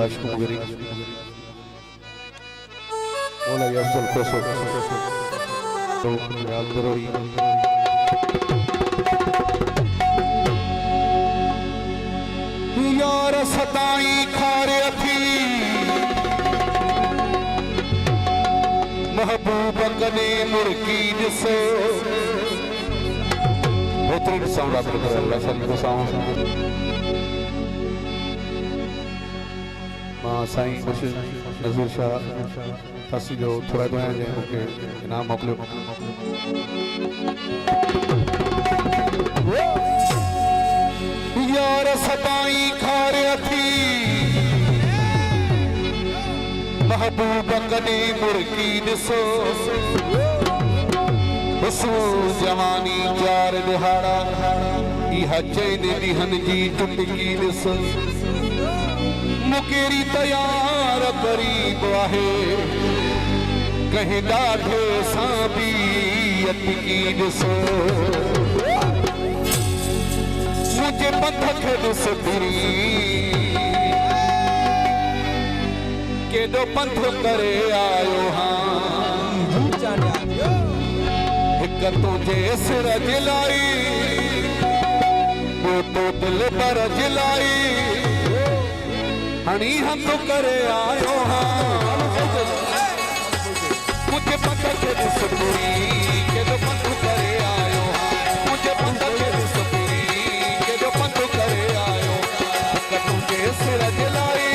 आशिक मुगरी मौला अफजल कोसो तो याद करोई यार सताई खारे थी महबूब कने मुर्की दिसो होतरी साउंड आप कर अल्लाह सल्लल्लाहु अलैहि मां साईं कुछ नज़ीर शाह फासी जो थोड़ा दुआ जे मुके इनाम मोकलियो यार सताई खारे थी महबूब कने मुर्की दिसो हुस्न जवानी चार दिहाड़ा इहा चैन दिहन जी टुटकी दिसो मुकेरी तैयार करीब आहे कहीं डाढे सांबी अटकी दिसो मुझे बंध खे दिस फिरी केडो पंथ करे आयो हाँ हिक तुझे सिर जिलाई वो तो दिल पर जिलाई हणी हम तो करे आयो हाँ मुझे पंथ खे दिस फिरी केडो पंथ करे आयो हाँ मुझे पंथ खे दिस फिरी केडो पंथ करे आयो हिक तुझे सिर जिलाई